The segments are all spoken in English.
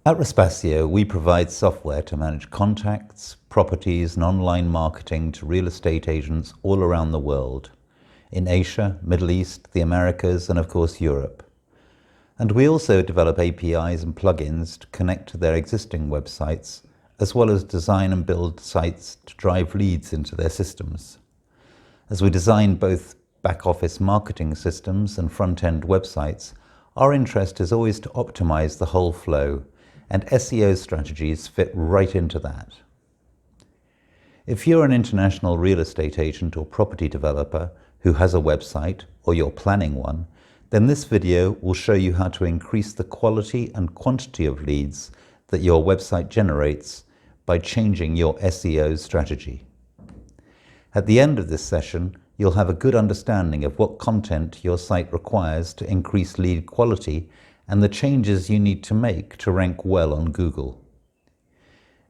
At Respasio, we provide software to manage contacts, properties, and online marketing to real estate agents all around the world, in Asia, Middle East, the Americas, and of course Europe. And we also develop APIs and plugins to connect to their existing websites, as well as design and build sites to drive leads into their systems. As we design both back-office marketing systems and front-end websites, our interest is always to optimize the whole flow, and SEO strategies fit right into that. If you're an international real estate agent or property developer who has a website, or you're planning one, then this video will show you how to increase the quality and quantity of leads that your website generates by changing your SEO strategy. At the end of this session, you'll have a good understanding of what content your site requires to increase lead quality and the changes you need to make to rank well on Google.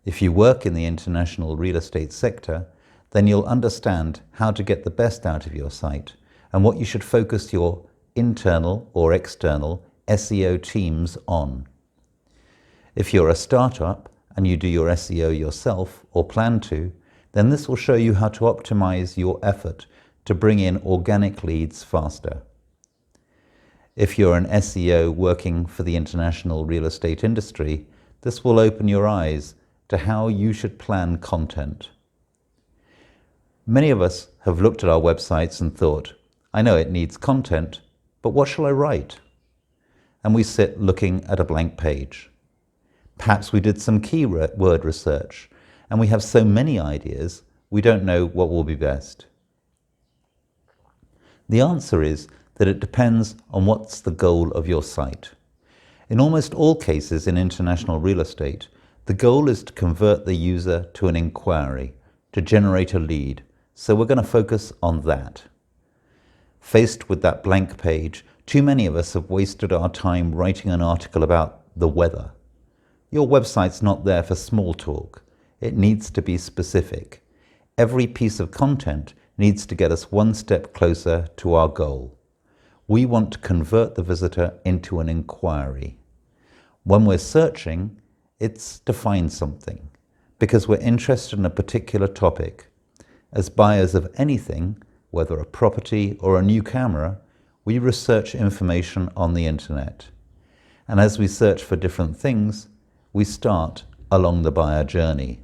If you work in the international real estate sector, then you'll understand how to get the best out of your site and what you should focus your internal or external SEO teams on. If you're a startup and you do your SEO yourself or plan to, then this will show you how to optimize your effort to bring in organic leads faster. If you're an SEO working for the international real estate industry, this will open your eyes to how you should plan content. Many of us have looked at our websites and thought, I know it needs content, but what shall I write? And we sit looking at a blank page. Perhaps we did some keyword research, and we have so many ideas, we don't know what will be best. The answer is that it depends on what's the goal of your site. In almost all cases in international real estate, the goal is to convert the user to an inquiry, to generate a lead, so we're going to focus on that. Faced with that blank page, too many of us have wasted our time writing an article about the weather. Your website's not there for small talk. It needs to be specific. Every piece of content needs to get us one step closer to our goal. We want to convert the visitor into an inquiry. When we're searching, it's to find something, because we're interested in a particular topic. As buyers of anything, whether a property or a new camera, we research information on the internet. And as we search for different things, we start along the buyer journey.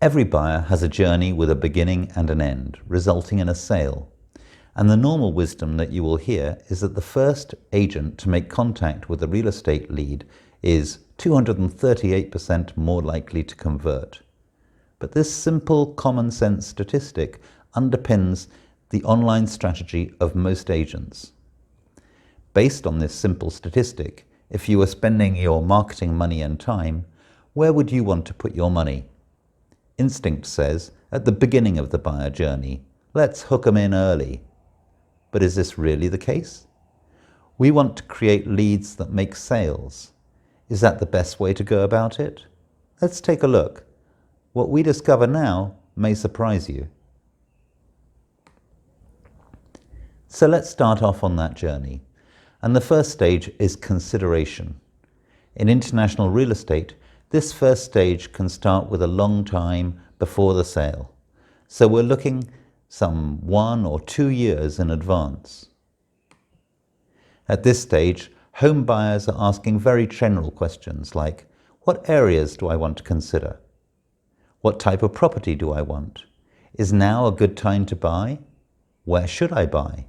Every buyer has a journey with a beginning and an end, resulting in a sale. And the normal wisdom that you will hear is that the first agent to make contact with a real estate lead is 238% more likely to convert. But this simple common sense statistic underpins the online strategy of most agents. Based on this simple statistic, if you were spending your marketing money and time, where would you want to put your money? Instinct says, at the beginning of the buyer journey, let's hook them in early. But is this really the case? We want to create leads that make sales. Is that the best way to go about it? Let's take a look. What we discover now may surprise you. So let's start off on that journey. And the first stage is consideration. In international real estate, this first stage can start with a long time before the sale. So we're looking some 1 or 2 years in advance. At this stage, home buyers are asking very general questions like, what areas do I want to consider? What type of property do I want? Is now a good time to buy? Where should I buy?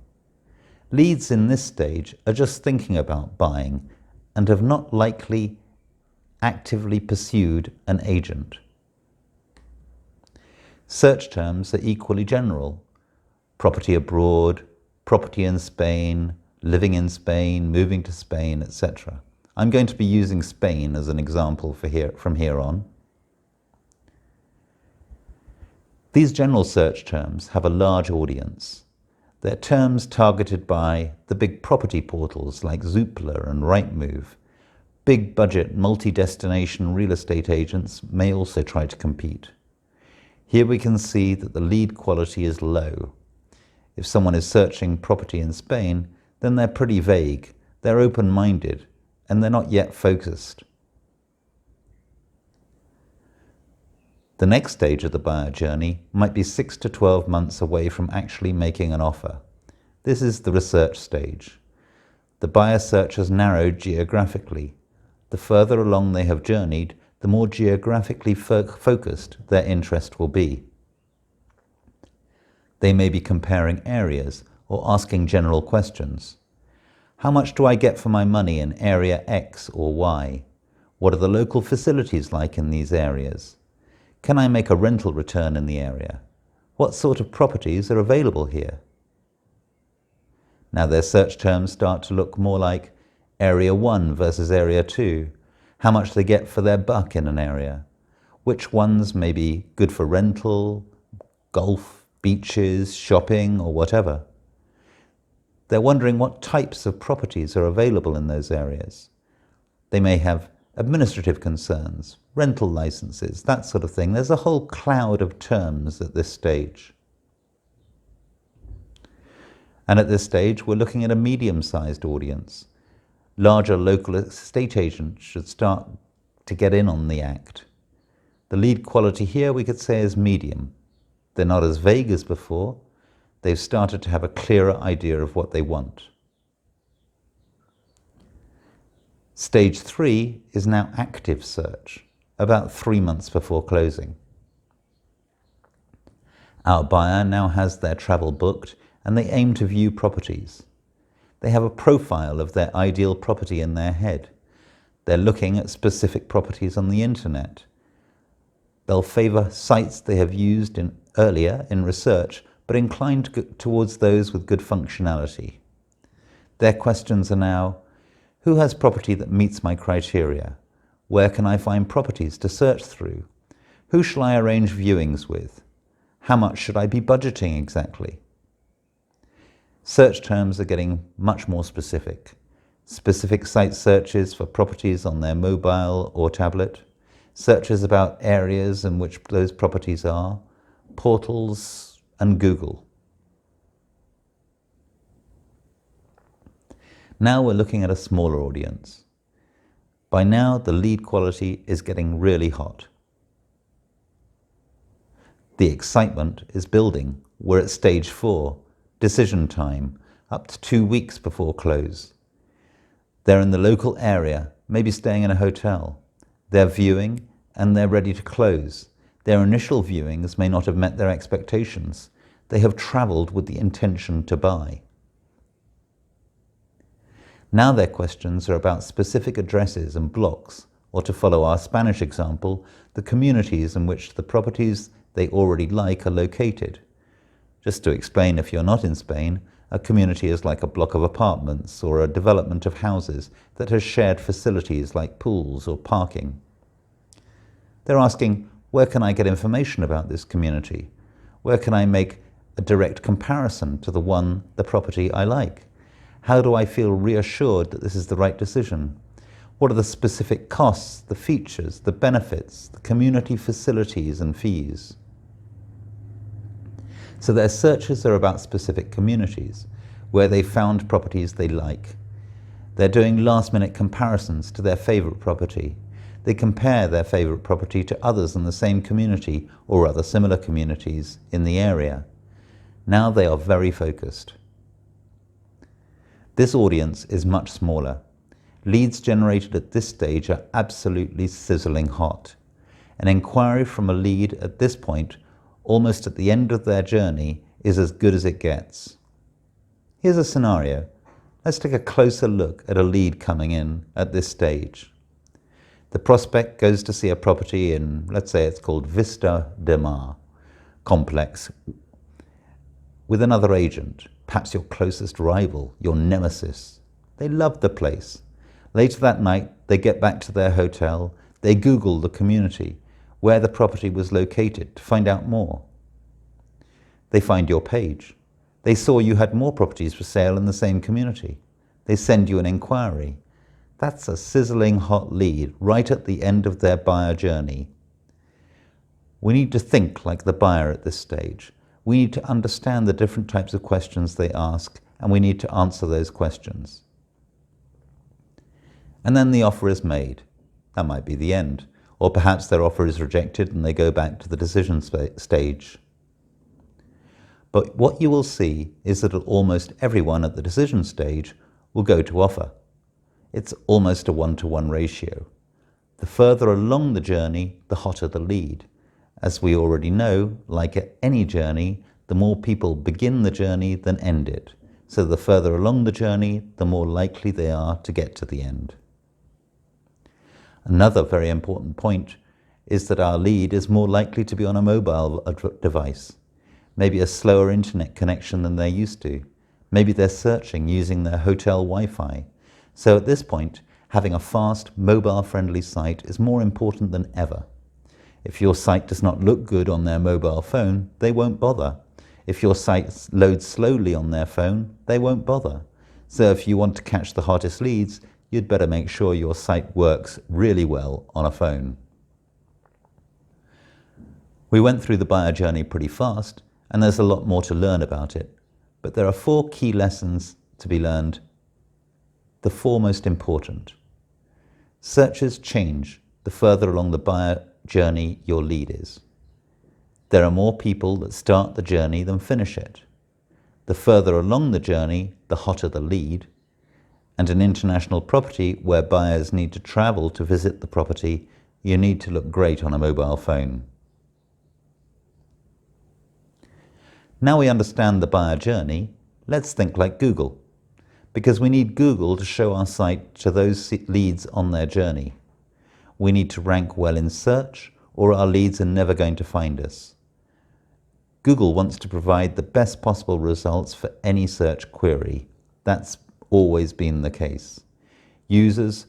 Leads in this stage are just thinking about buying and have not likely actively pursued an agent. Search terms are equally general. Property abroad, property in Spain, living in Spain, moving to Spain, etc. I'm going to be using Spain as an example from here on. These general search terms have a large audience. They're terms targeted by the big property portals like Zoopla and Rightmove. Big budget, multi-destination real estate agents may also try to compete. Here we can see that the lead quality is low. If someone is searching property in Spain, then they're pretty vague. They're open-minded and they're not yet focused. The next stage of the buyer journey might be 6 to 12 months away from actually making an offer. This is the research stage. The buyer search has narrowed geographically. The further along they have journeyed, the more geographically focused their interest will be. They may be comparing areas or asking general questions. How much do I get for my money in area X or Y? What are the local facilities like in these areas? Can I make a rental return in the area? What sort of properties are available here? Now their search terms start to look more like Area 1 versus Area 2, how much they get for their buck in an area, which ones may be good for rental, golf, beaches, shopping, or whatever. They're wondering what types of properties are available in those areas. They may have administrative concerns, rental licenses, that sort of thing. There's a whole cloud of terms at this stage. And at this stage, we're looking at a medium-sized audience. Larger local estate agents should start to get in on the act. The lead quality here, we could say, is medium. They're not as vague as before. They've started to have a clearer idea of what they want. Stage 3 is now active search, about 3 months before closing. Our buyer now has their travel booked and they aim to view properties. They have a profile of their ideal property in their head. They're looking at specific properties on the internet. They'll favour sites they have used earlier in research, but inclined towards those with good functionality. Their questions are now, who has property that meets my criteria? Where can I find properties to search through? Who shall I arrange viewings with? How much should I be budgeting exactly? Search terms are getting much more specific. Specific site searches for properties on their mobile or tablet, searches about areas in which those properties are, portals, and Google. Now we're looking at a smaller audience. By now, the lead quality is getting really hot. The excitement is building. We're at stage 4, decision time, up to 2 weeks before close. They're in the local area, maybe staying in a hotel. They're viewing and they're ready to close. Their initial viewings may not have met their expectations. They have travelled with the intention to buy. Now their questions are about specific addresses and blocks, or to follow our Spanish example, the communities in which the properties they already like are located. Just to explain, if you're not in Spain, a community is like a block of apartments or a development of houses that has shared facilities like pools or parking. They're asking, where can I get information about this community? Where can I make a direct comparison to the property I like? How do I feel reassured that this is the right decision? What are the specific costs, the features, the benefits, the community facilities and fees? So their searches are about specific communities, where they found properties they like. They're doing last-minute comparisons to their favourite property. They compare their favourite property to others in the same community or other similar communities in the area. Now they are very focused. This audience is much smaller. Leads generated at this stage are absolutely sizzling hot. An inquiry from a lead at this point, almost at the end of their journey, is as good as it gets. Here's a scenario. Let's take a closer look at a lead coming in at this stage. The prospect goes to see a property in, let's say it's called Vista de Mar complex, with another agent, perhaps your closest rival, your nemesis. They love the place. Later that night, they get back to their hotel. They Google the community, where the property was located, to find out more. They find your page. They saw you had more properties for sale in the same community. They send you an inquiry. That's a sizzling hot lead right at the end of their buyer journey. We need to think like the buyer at this stage. We need to understand the different types of questions they ask, and we need to answer those questions. And then the offer is made. That might be the end. Or perhaps their offer is rejected and they go back to the decision stage. But what you will see is that almost everyone at the decision stage will go to offer. It's almost a 1-to-1 ratio. The further along the journey, the hotter the lead. As we already know, like at any journey, the more people begin the journey than end it. So the further along the journey, the more likely they are to get to the end. Another very important point is that our lead is more likely to be on a mobile device. Maybe a slower internet connection than they're used to. Maybe they're searching using their hotel Wi-Fi. So at this point, having a fast, mobile-friendly site is more important than ever. If your site does not look good on their mobile phone, they won't bother. If your site loads slowly on their phone, they won't bother. So if you want to catch the hottest leads, you'd better make sure your site works really well on a phone. We went through the buyer journey pretty fast, and there's a lot more to learn about it. But there are 4 key lessons to be learned. The 4 most important. Searches change the further along the buyer journey your lead is. There are more people that start the journey than finish it. The further along the journey, the hotter the lead. And an international property where buyers need to travel to visit the property, you need to look great on a mobile phone. Now we understand the buyer journey, let's think like Google. Because we need Google to show our site to those leads on their journey. We need to rank well in search, or our leads are never going to find us. Google wants to provide the best possible results for any search query. That's always been the case. Users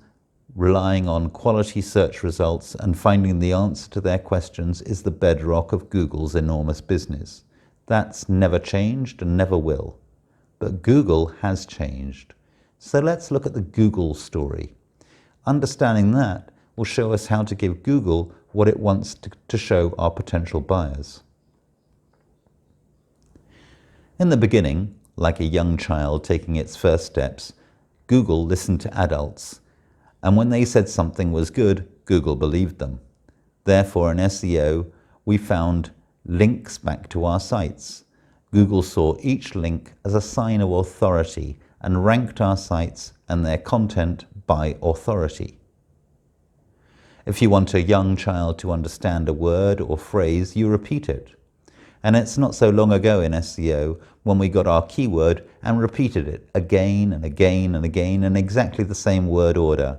relying on quality search results and finding the answer to their questions is the bedrock of Google's enormous business. That's never changed and never will. But Google has changed. So let's look at the Google story. Understanding that will show us how to give Google what it wants to show our potential buyers. In the beginning, like a young child taking its first steps, Google listened to adults, and when they said something was good, Google believed them. Therefore, in SEO, we found links back to our sites. Google saw each link as a sign of authority and ranked our sites and their content by authority. If you want a young child to understand a word or phrase, you repeat it. And it's not so long ago in SEO when we got our keyword and repeated it again and again and again in exactly the same word order.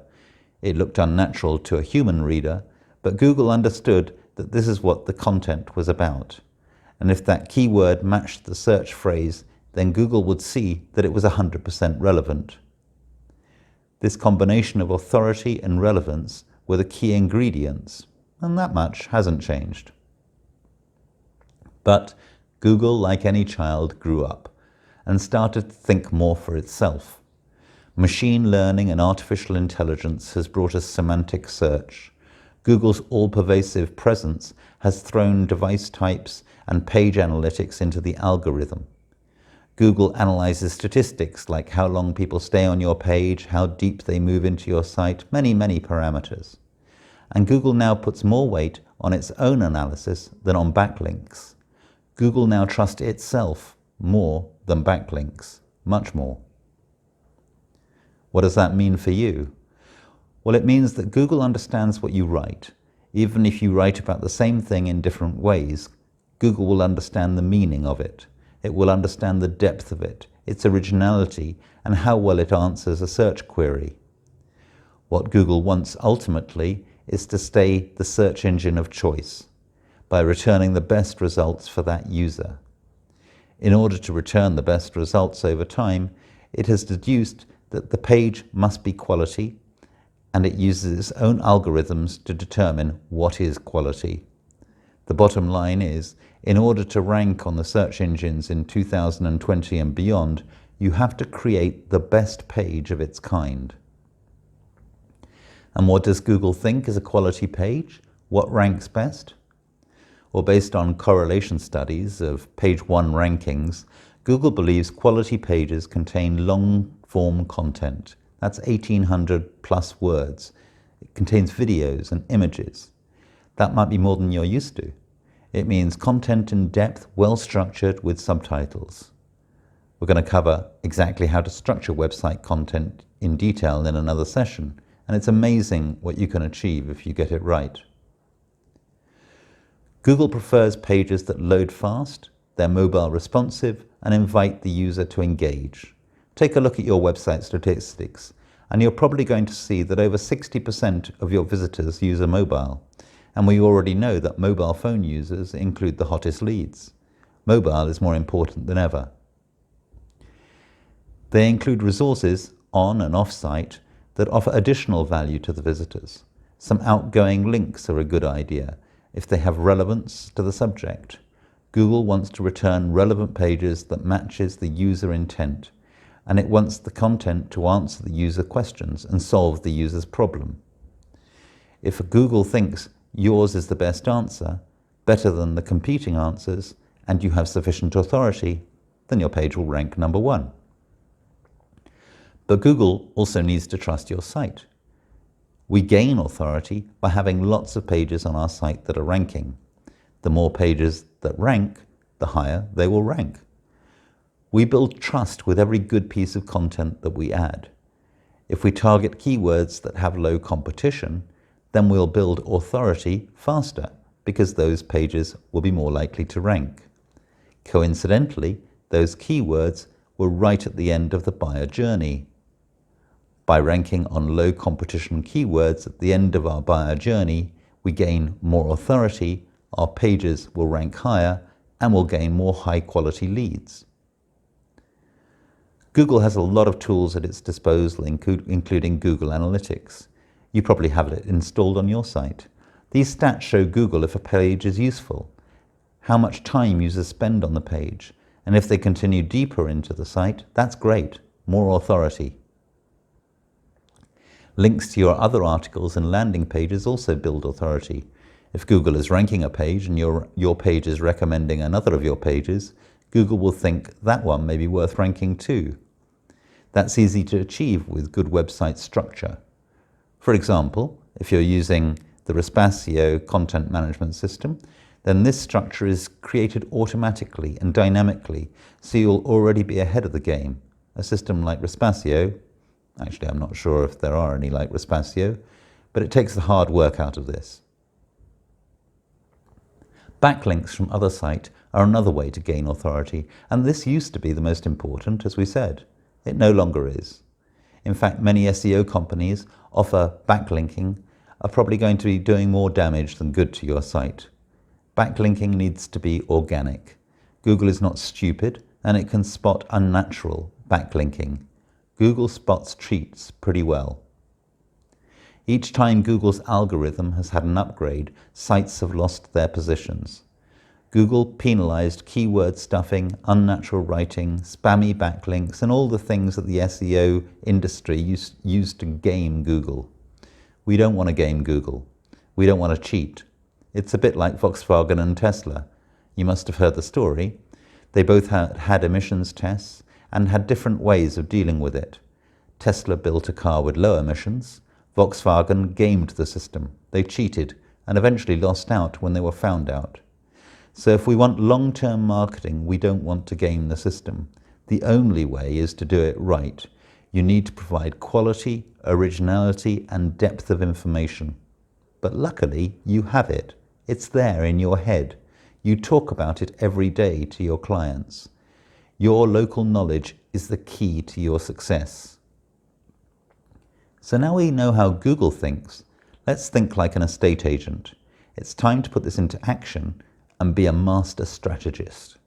It looked unnatural to a human reader, but Google understood that this is what the content was about. And if that keyword matched the search phrase, then Google would see that it was 100% relevant. This combination of authority and relevance were the key ingredients, and that much hasn't changed. But Google, like any child, grew up and started to think more for itself. Machine learning and artificial intelligence has brought us semantic search. Google's all-pervasive presence has thrown device types and page analytics into the algorithm. Google analyzes statistics like how long people stay on your page, how deep they move into your site, many, many parameters. And Google now puts more weight on its own analysis than on backlinks. Google now trusts itself more than backlinks, much more. What does that mean for you? Well, it means that Google understands what you write. Even if you write about the same thing in different ways, Google will understand the meaning of it. It will understand the depth of it, its originality, and how well it answers a search query. What Google wants ultimately is to stay the search engine of choice by returning the best results for that user. In order to return the best results over time, it has deduced that the page must be quality, and it uses its own algorithms to determine what is quality. The bottom line is, in order to rank on the search engines in 2020 and beyond, you have to create the best page of its kind. And what does Google think is a quality page? What ranks best? Well, based on correlation studies of page 1 rankings, Google believes quality pages contain long-form content. That's 1,800 plus words. It contains videos and images. That might be more than you're used to. It means content in depth, well structured with subtitles. We're going to cover exactly how to structure website content in detail in another session, and it's amazing what you can achieve if you get it right. Google prefers pages that load fast, they're mobile responsive, and invite the user to engage. Take a look at your website statistics, and you're probably going to see that over 60% of your visitors use a mobile. And we already know that mobile phone users include the hottest leads. Mobile is more important than ever. They include resources on and off-site that offer additional value to the visitors. Some outgoing links are a good idea if they have relevance to the subject. Google wants to return relevant pages that matches the user intent, and it wants the content to answer the user questions and solve the user's problem. If Google thinks yours is the best answer, better than the competing answers, and you have sufficient authority, then your page will rank number 1. But Google also needs to trust your site. We gain authority by having lots of pages on our site that are ranking. The more pages that rank, the higher they will rank. We build trust with every good piece of content that we add. If we target keywords that have low competition, then we'll build authority faster because those pages will be more likely to rank. Coincidentally, those keywords were right at the end of the buyer journey. By ranking on low competition keywords at the end of our buyer journey, we gain more authority, our pages will rank higher, and we'll gain more high quality leads. Google has a lot of tools at its disposal, including Google Analytics. You probably have it installed on your site. These stats show Google if a page is useful, how much time users spend on the page, and if they continue deeper into the site, that's great, more authority. Links to your other articles and landing pages also build authority. If Google is ranking a page and your page is recommending another of your pages, Google will think that one may be worth ranking too. That's easy to achieve with good website structure. For example, if you're using the SEO content management system, then this structure is created automatically and dynamically, so you'll already be ahead of the game. A system like SEO, actually I'm not sure if there are any like SEO, but it takes the hard work out of this. Backlinks from other sites are another way to gain authority, and this used to be the most important, as we said. It no longer is. In fact, many SEO companies offer backlinking are probably going to be doing more damage than good to your site. Backlinking needs to be organic. Google is not stupid, and it can spot unnatural backlinking. Google spots cheats pretty well. Each time Google's algorithm has had an upgrade, sites have lost their positions. Google penalized keyword stuffing, unnatural writing, spammy backlinks, and all the things that the SEO industry used to game Google. We don't want to game Google. We don't want to cheat. It's a bit like Volkswagen and Tesla. You must have heard the story. They both had emissions tests and had different ways of dealing with it. Tesla built a car with low emissions. Volkswagen gamed the system. They cheated and eventually lost out when they were found out. So if we want long-term marketing, we don't want to game the system. The only way is to do it right. You need to provide quality, originality, and depth of information. But luckily, you have it. It's there in your head. You talk about it every day to your clients. Your local knowledge is the key to your success. So now we know how Google thinks. Let's think like an estate agent. It's time to put this into action and be a master strategist.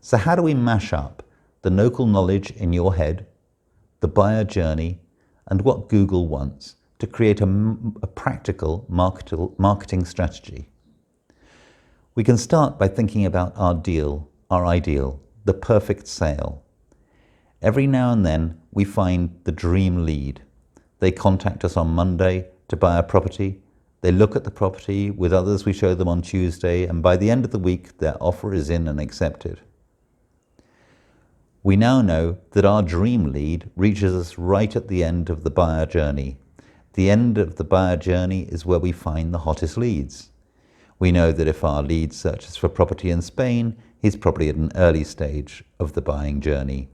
So how do we mash up the local knowledge in your head, the buyer journey, and what Google wants to create a practical marketing strategy? We can start by thinking about our ideal, the perfect sale. Every now and then we find the dream lead. They contact us on Monday to buy a property. They look at the property, with others we show them on Tuesday, and by the end of the week their offer is in and accepted. We now know that our dream lead reaches us right at the end of the buyer journey. The end of the buyer journey is where we find the hottest leads. We know that if our lead searches for property in Spain, he's probably at an early stage of the buying journey.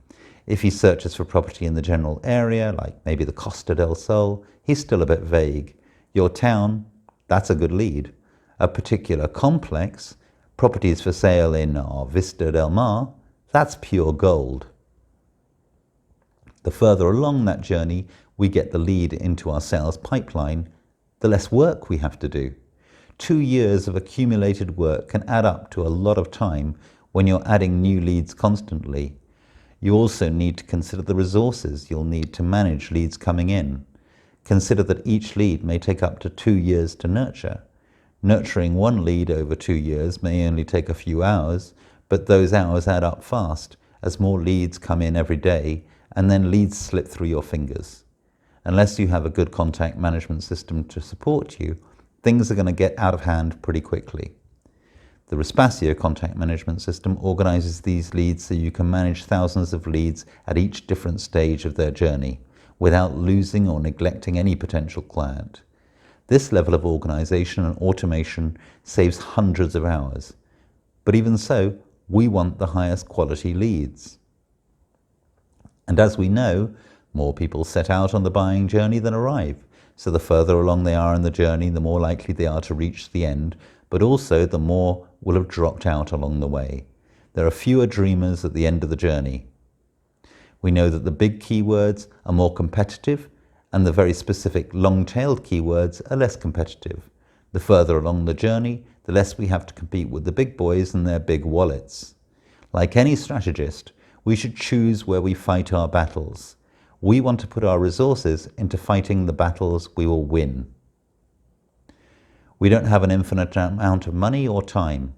If he searches for property in the general area, like maybe the Costa del Sol, he's still a bit vague. Your town, that's a good lead. A particular complex, properties for sale in our Vista del Mar, that's pure gold. The further along that journey we get the lead into our sales pipeline, the less work we have to do. 2 years of accumulated work can add up to a lot of time when you're adding new leads constantly. You also need to consider the resources you'll need to manage leads coming in. Consider that each lead may take up to 2 years to nurture. Nurturing one lead over 2 years may only take a few hours, but those hours add up fast as more leads come in every day and then leads slip through your fingers. Unless you have a good contact management system to support you, things are going to get out of hand pretty quickly. The Respasio contact management system organizes these leads so you can manage thousands of leads at each different stage of their journey without losing or neglecting any potential client. This level of organization and automation saves hundreds of hours. But even so, we want the highest quality leads. And as we know, more people set out on the buying journey than arrive. So the further along they are in the journey, the more likely they are to reach the end, but also the more will have dropped out along the way. There are fewer dreamers at the end of the journey. We know that the big keywords are more competitive and the very specific long-tailed keywords are less competitive. The further along the journey, the less we have to compete with the big boys and their big wallets. Like any strategist, we should choose where we fight our battles. We want to put our resources into fighting the battles we will win. We don't have an infinite amount of money or time.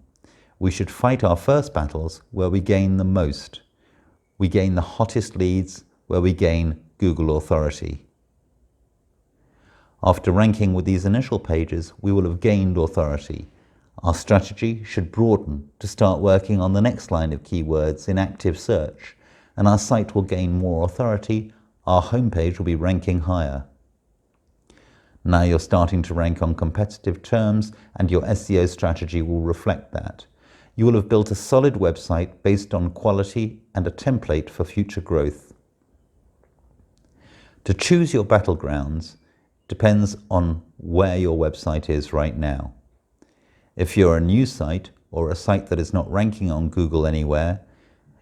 We should fight our first battles where we gain the most. We gain the hottest leads where we gain Google authority. After ranking with these initial pages, we will have gained authority. Our strategy should broaden to start working on the next line of keywords in active search, and our site will gain more authority. Our homepage will be ranking higher. Now you're starting to rank on competitive terms and your SEO strategy will reflect that. You will have built a solid website based on quality and a template for future growth. To choose your battlegrounds depends on where your website is right now. If you're a new site or a site that is not ranking on Google anywhere,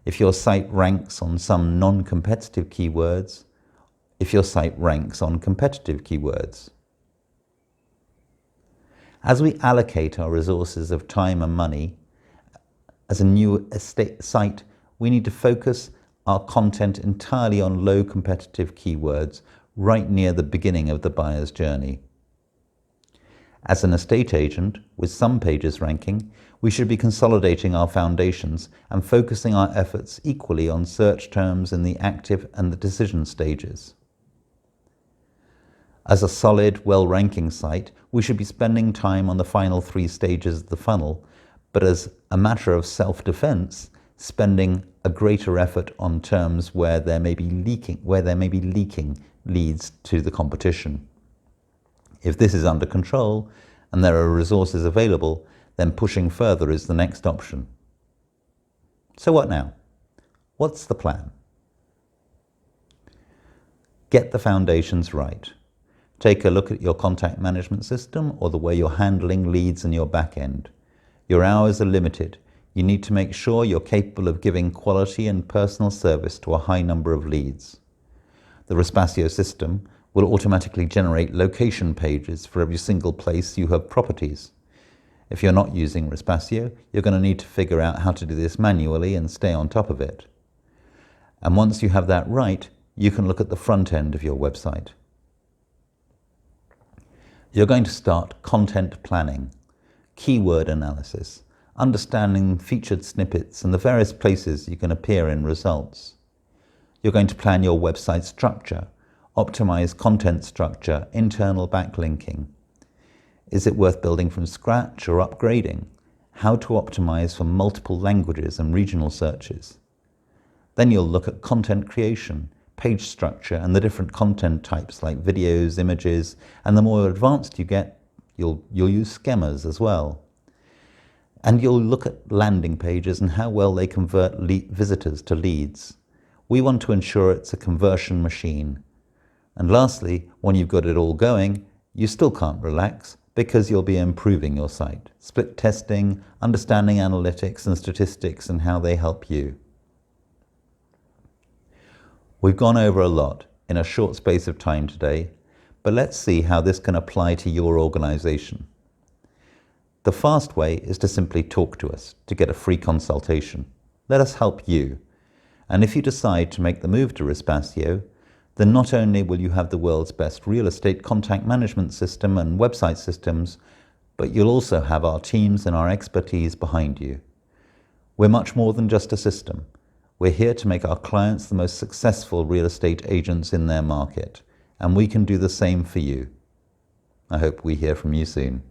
if your site ranks on some non-competitive keywords, if your site ranks on competitive keywords. As we allocate our resources of time and money, as a new site, we need to focus our content entirely on low competitive keywords right near the beginning of the buyer's journey. As an estate agent with some pages ranking, we should be consolidating our foundations and focusing our efforts equally on search terms in the active and the decision stages. As a solid, well-ranking site, we should be spending time on the final 3 stages of the funnel, but as a matter of self-defense, spending a greater effort on terms where there may be leaking leads to the competition. If this is under control and there are resources available, then pushing further is the next option. So what now? What's the plan? Get the foundations right. Take a look at your contact management system or the way you're handling leads in your back end. Your hours are limited. You need to make sure you're capable of giving quality and personal service to a high number of leads. The Respasio system will automatically generate location pages for every single place you have properties. If you're not using Respasio, you're going to need to figure out how to do this manually and stay on top of it. And once you have that right, you can look at the front end of your website. You're going to start content planning, keyword analysis, understanding featured snippets and the various places you can appear in results. You're going to plan your website structure, optimize content structure, internal backlinking. Is it worth building from scratch or upgrading? How to optimize for multiple languages and regional searches. Then you'll look at content creation, page structure, and the different content types like videos, images, and the more advanced you get, you'll use schemmas as well. And you'll look at landing pages and how well they convert visitors to leads. We want to ensure it's a conversion machine. And lastly, when you've got it all going, you still can't relax because you'll be improving your site, split testing, understanding analytics and statistics and how they help you. We've gone over a lot in a short space of time today, but let's see how this can apply to your organization. The fast way is to simply talk to us to get a free consultation. Let us help you. And if you decide to make the move to Rispasio, then not only will you have the world's best real estate contact management system and website systems, but you'll also have our teams and our expertise behind you. We're much more than just a system. We're here to make our clients the most successful real estate agents in their market, and we can do the same for you. I hope we hear from you soon.